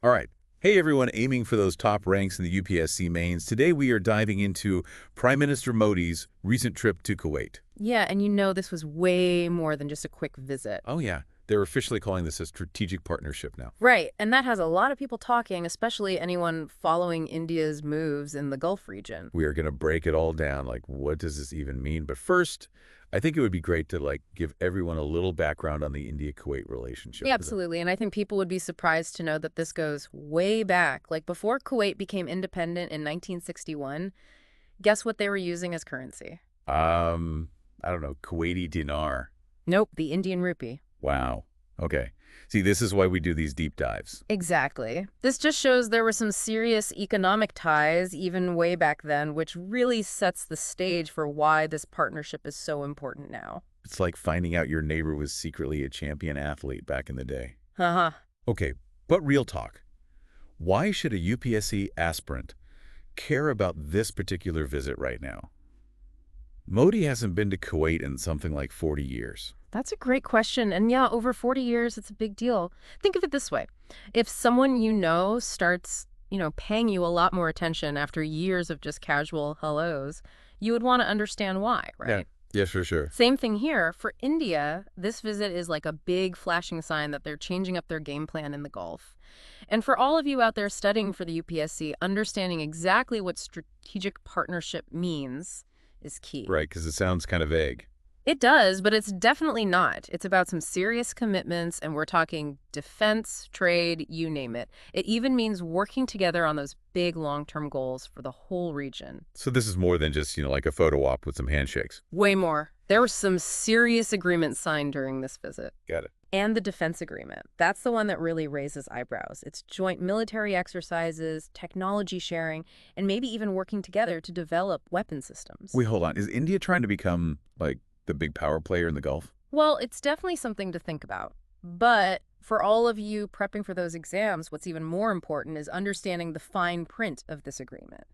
All right. Hey, everyone aiming for those top ranks in the UPSC Mains. Today we are diving into Prime Minister Modi's recent trip to Kuwait. Yeah, and you know this was way more than just a quick visit. Oh, yeah. They're officially calling this a strategic partnership now. Right, and that has a lot of people talking, especially anyone following India's moves in the Gulf region. We are going to break it all down. Like, what does this even mean? But first, I think it would be great to, give everyone a little background on the India-Kuwait relationship. Yeah, absolutely, and I think people would be surprised to know that this goes way back. Like before Kuwait became independent in 1961, guess what they were using as currency? I don't know, Kuwaiti dinar. Nope, the Indian rupee. Wow. Okay. See, this is why we do these deep dives. Exactly. This just shows there were some serious economic ties even way back then, which really sets the stage for why this partnership is so important now. It's like finding out your neighbor was secretly a champion athlete back in the day. Haha. Okay, but real talk. Why should a UPSC aspirant care about this particular visit right now? Modi hasn't been to Kuwait in something like 40 years. That's a great question. And yeah, over 40 years, it's a big deal. Think of it this way. If someone you know starts, paying you a lot more attention after years of just casual hellos, you would want to understand why, Yeah. right? Yes, for sure. Same thing here. For India, this visit is like a big flashing sign that they're changing up their game plan in the Gulf. And for all of you out there studying for the UPSC, understanding exactly what strategic partnership means is key. Right, because it sounds kind of vague. It does, but it's definitely not. It's about some serious commitments, and we're talking defense, trade, you name it. It even means working together on those big long-term goals for the whole region. So this is more than just, like a photo op with some handshakes. Way more. There were some serious agreements signed during this visit. Got it. And the defense agreement. That's the one that really raises eyebrows. It's joint military exercises, technology sharing, and maybe even working together to develop weapon systems. Wait, hold on. Is India trying to become, the big power player in the Gulf? Well, it's definitely something to think about. But for all of you prepping for those exams, what's even more important is understanding the fine print of this agreement.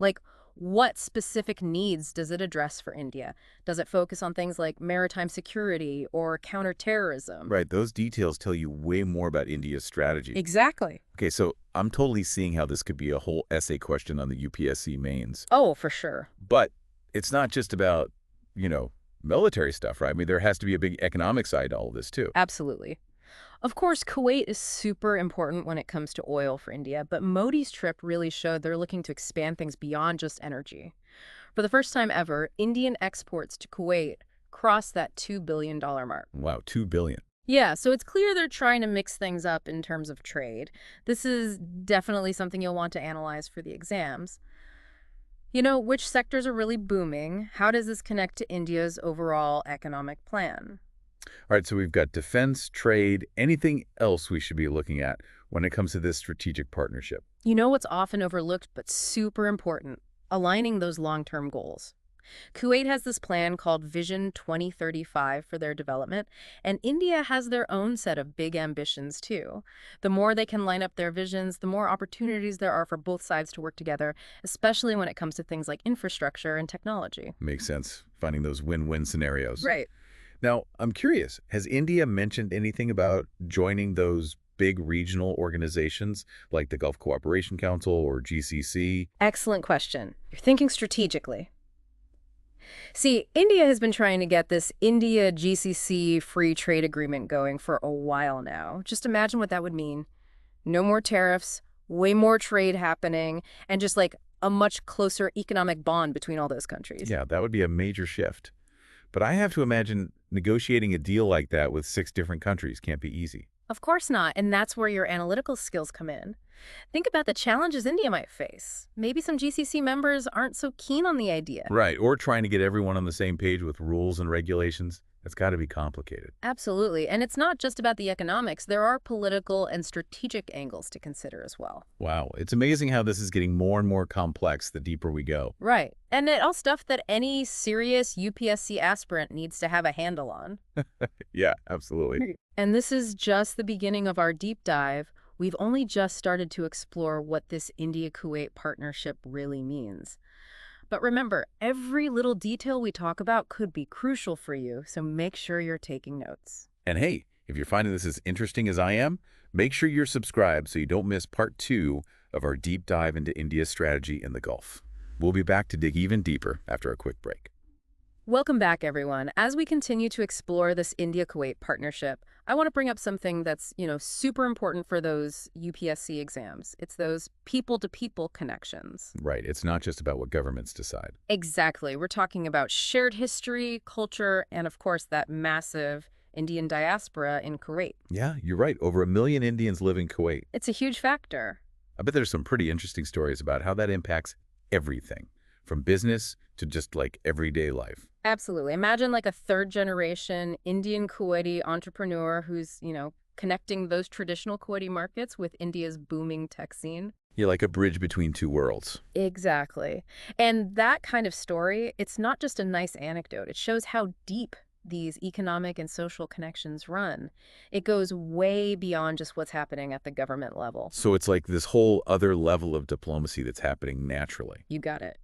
Like, what specific needs does it address for India? Does it focus on things like maritime security or counterterrorism? Right, those details tell you way more about India's strategy. Exactly. Okay, so I'm totally seeing how this could be a whole essay question on the UPSC mains. Oh, for sure. But it's not just about, military stuff, right? I mean, there has to be a big economic side to all of this, too. Absolutely. Of course, Kuwait is super important when it comes to oil for India, but Modi's trip really showed they're looking to expand things beyond just energy. For the first time ever, Indian exports to Kuwait crossed that $2 billion mark. Wow, $2 billion. Yeah, so it's clear they're trying to mix things up in terms of trade. This is definitely something you'll want to analyze for the exams. Which sectors are really booming? How does this connect to India's overall economic plan? All right, so we've got defense, trade, anything else we should be looking at when it comes to this strategic partnership? You know what's often overlooked but super important? Aligning those long-term goals. Kuwait has this plan called Vision 2035 for their development, and India has their own set of big ambitions too. The more they can line up their visions, the more opportunities there are for both sides to work together, especially when it comes to things like infrastructure and technology. Makes sense, finding those win-win scenarios. Right. Now, I'm curious, has India mentioned anything about joining those big regional organizations like the Gulf Cooperation Council or GCC? Excellent question. You're thinking strategically. See, India has been trying to get this India-GCC free trade agreement going for a while now. Just imagine what that would mean. No more tariffs, way more trade happening, and just like a much closer economic bond between all those countries. Yeah, that would be a major shift. But I have to imagine negotiating a deal like that with 6 different countries can't be easy. Of course not, and that's where your analytical skills come in. Think about the challenges India might face. Maybe some GCC members aren't so keen on the idea. Right, or trying to get everyone on the same page with rules and regulations. That's got to be complicated. Absolutely, and it's not just about the economics. There are political and strategic angles to consider as well. Wow, it's amazing how this is getting more and more complex the deeper we go. Right, and it all stuff that any serious UPSC aspirant needs to have a handle on. Yeah, absolutely. And this is just the beginning of our deep dive. We've only just started to explore what this India-Kuwait partnership really means. But remember, every little detail we talk about could be crucial for you, so make sure you're taking notes. And hey, If you're finding this as interesting as I am, make sure you're subscribed so you don't miss part 2 of our deep dive into India's strategy in the Gulf. We'll be back to dig even deeper after a quick break. Welcome back, everyone. As we continue to explore this India-Kuwait partnership, I want to bring up something that's, super important for those UPSC exams. It's those people-to-people connections. Right, it's not just about what governments decide. Exactly. We're talking about shared history, culture, and of course, that massive Indian diaspora in Kuwait. Yeah, you're right. Over 1 million Indians live in Kuwait. It's a huge factor. I bet there's some pretty interesting stories about how that impacts everything, from business to just like everyday life. Absolutely. Imagine like a third-generation Indian Kuwaiti entrepreneur who's, connecting those traditional Kuwaiti markets with India's booming tech scene. You're like a bridge between two worlds. Exactly. And that kind of story, it's not just a nice anecdote. It shows how deep these economic and social connections run. It goes way beyond just what's happening at the government level. So it's like this whole other level of diplomacy that's happening naturally. You got it.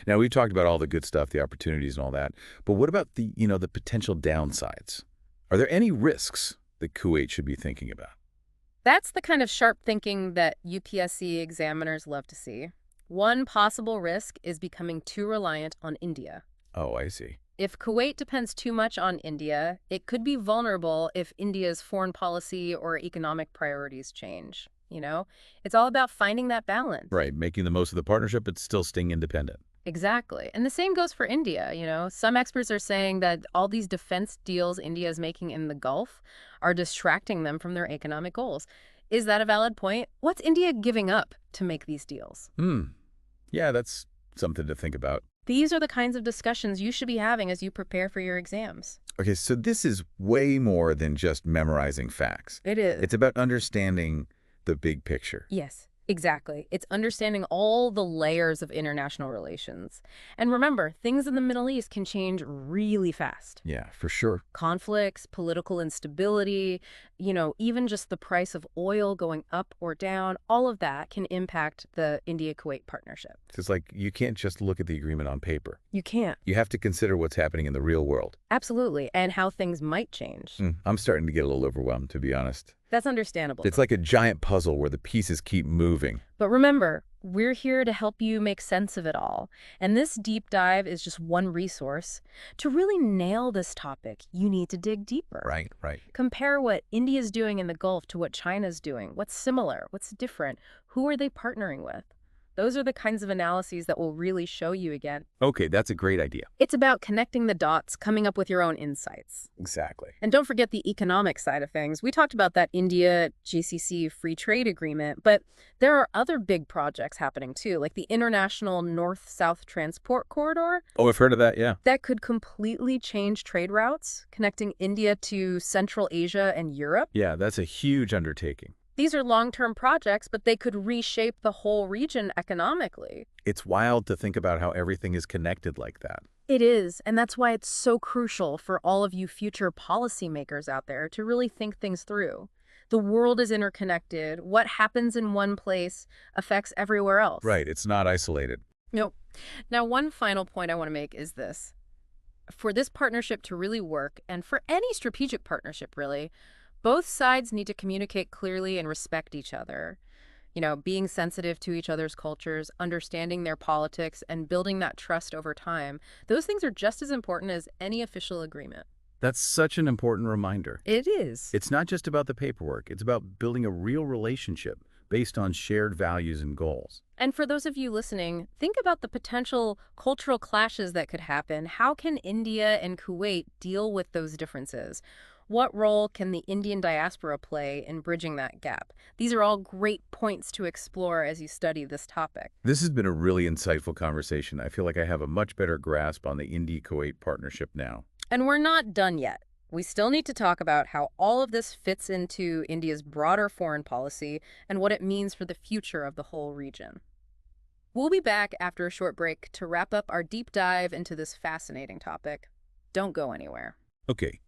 Now, we've talked about all the good stuff, the opportunities and all that, but what about the potential downsides? Are there any risks that Kuwait should be thinking about? That's the kind of sharp thinking that UPSC examiners love to see. One possible risk is becoming too reliant on India. Oh, I see. If Kuwait depends too much on India, it could be vulnerable if India's foreign policy or economic priorities change. It's all about finding that balance. Right, making the most of the partnership, but still staying independent. Exactly. And the same goes for India. Some experts are saying that all these defense deals India is making in the Gulf are distracting them from their economic goals. Is that a valid point? What's India giving up to make these deals? Yeah, that's something to think about. These are the kinds of discussions you should be having as you prepare for your exams. Okay, so this is way more than just memorizing facts. It is. It's about understanding the big picture. Yes, exactly. It's understanding all the layers of international relations. And remember, things in the Middle East can change really fast. Yeah, for sure. Conflicts, political instability, even just the price of oil going up or down, all of that can impact the India-Kuwait partnership. It's like you can't just look at the agreement on paper. You can't. You have to consider what's happening in the real world. Absolutely, and how things might change. I'm starting to get a little overwhelmed, to be honest. That's understandable. It's like a giant puzzle where the pieces keep moving. But remember, we're here to help you make sense of it all. And this deep dive is just one resource. To really nail this topic, you need to dig deeper. Right. Compare what India's doing in the Gulf to what China's doing. What's similar? What's different? Who are they partnering with? Those are the kinds of analyses that will really show you again. Okay, that's a great idea. It's about connecting the dots, coming up with your own insights. Exactly. And don't forget the economic side of things. We talked about that India-GCC free trade agreement, but there are other big projects happening too, like the International North-South Transport Corridor. Oh, I've heard of that, yeah. That could completely change trade routes, connecting India to Central Asia and Europe. Yeah, that's a huge undertaking. These are long-term projects, but they could reshape the whole region economically. It's wild to think about how everything is connected like that. It is, and that's why it's so crucial for all of you future policymakers out there to really think things through. The world is interconnected. What happens in one place affects everywhere else. Right, it's not isolated. Nope. Now, one final point I want to make is this. For this partnership to really work, and for any strategic partnership really, both sides need to communicate clearly and respect each other. Being sensitive to each other's cultures, understanding their politics, and building that trust over time. Those things are just as important as any official agreement. That's such an important reminder. It is. It's not just about the paperwork. It's about building a real relationship based on shared values and goals. And for those of you listening, think about the potential cultural clashes that could happen. How can India and Kuwait deal with those differences? What role can the Indian diaspora play in bridging that gap? These are all great points to explore as you study this topic. This has been a really insightful conversation. I feel like I have a much better grasp on the India-Kuwait partnership now. And we're not done yet. We still need to talk about how all of this fits into India's broader foreign policy and what it means for the future of the whole region. We'll be back after a short break to wrap up our deep dive into this fascinating topic. Don't go anywhere. Okay.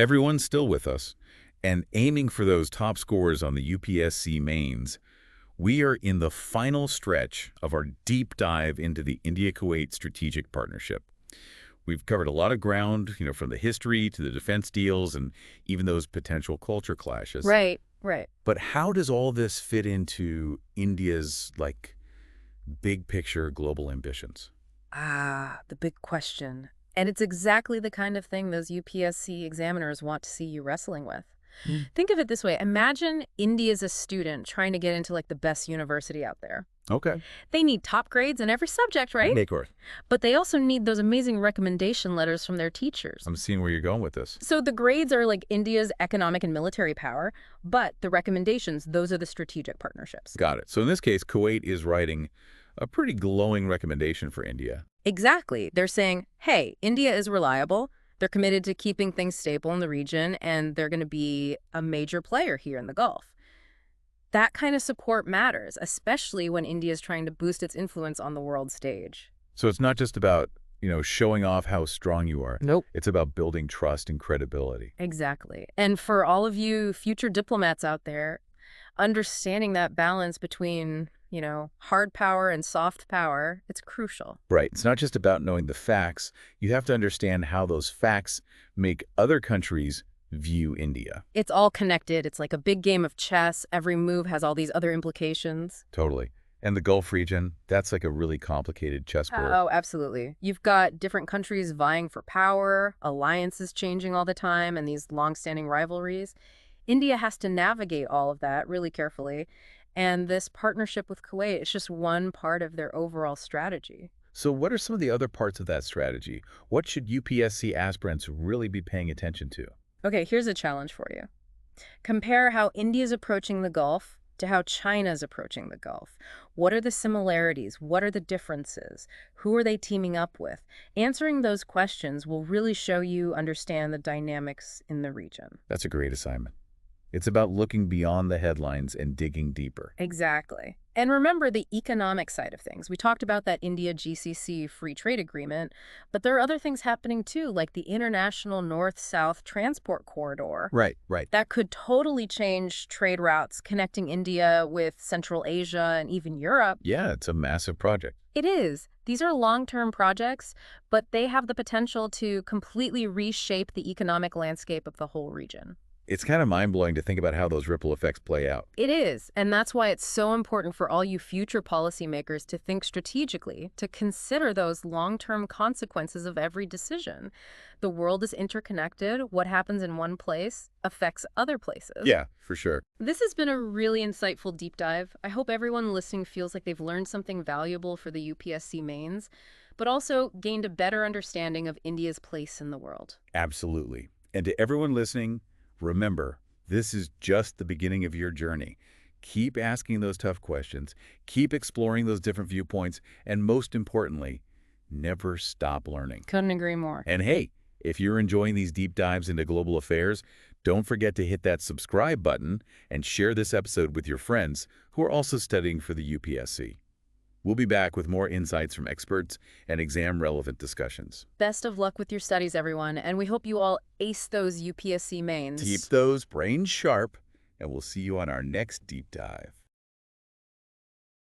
Everyone's still with us, and aiming for those top scores on the UPSC Mains, we are in the final stretch of our deep dive into the India-Kuwait strategic partnership. We've covered a lot of ground, from the history to the defense deals and even those potential culture clashes. Right, right. But how does all this fit into India's, big picture global ambitions? Ah, the big question. And it's exactly the kind of thing those UPSC examiners want to see you wrestling with. Think of it this way. Imagine India's a student trying to get into the best university out there. Okay. They need top grades in every subject, right? Of But they also need those amazing recommendation letters from their teachers. I'm seeing where you're going with this. So the grades are India's economic and military power, but the recommendations, those are the strategic partnerships. Got it. So in this case, Kuwait is writing a pretty glowing recommendation for India. Exactly. They're saying, hey, India is reliable. They're committed to keeping things stable in the region, and they're going to be a major player here in the Gulf. That kind of support matters, especially when India is trying to boost its influence on the world stage. So it's not just about, showing off how strong you are. Nope. It's about building trust and credibility. Exactly. And for all of you future diplomats out there, understanding that balance between, hard power and soft power, it's crucial. Right. It's not just about knowing the facts. You have to understand how those facts make other countries view India. It's all connected. It's like a big game of chess. Every move has all these other implications. Totally. And the Gulf region, that's like a really complicated chessboard. Oh, absolutely. You've got different countries vying for power, alliances changing all the time, and these long-standing rivalries. India has to navigate all of that really carefully. And this partnership with Kuwait is just one part of their overall strategy. So what are some of the other parts of that strategy? What should UPSC aspirants really be paying attention to? Okay, here's a challenge for you. Compare how India's approaching the Gulf to how China's approaching the Gulf. What are the similarities? What are the differences? Who are they teaming up with? Answering those questions will really show you understand the dynamics in the region. That's a great assignment. It's about looking beyond the headlines and digging deeper. Exactly. And remember the economic side of things. We talked about that India-GCC free trade agreement, but there are other things happening too, like the international north-south transport corridor. Right. That could totally change trade routes connecting India with Central Asia and even Europe. Yeah, it's a massive project. It is. These are long-term projects, but they have the potential to completely reshape the economic landscape of the whole region. It's kind of mind-blowing to think about how those ripple effects play out. It is, and that's why it's so important for all you future policymakers to think strategically, to consider those long-term consequences of every decision. The world is interconnected. What happens in one place affects other places. Yeah, for sure. This has been a really insightful deep dive. I hope everyone listening feels like they've learned something valuable for the UPSC mains, but also gained a better understanding of India's place in the world. Absolutely. And to everyone listening, remember, this is just the beginning of your journey. Keep asking those tough questions, keep exploring those different viewpoints, and most importantly, never stop learning. Couldn't agree more. And hey, if you're enjoying these deep dives into global affairs, don't forget to hit that subscribe button and share this episode with your friends who are also studying for the UPSC. We'll be back with more insights from experts and exam-relevant discussions. Best of luck with your studies, everyone, and we hope you all ace those UPSC mains. Keep those brains sharp, and we'll see you on our next deep dive.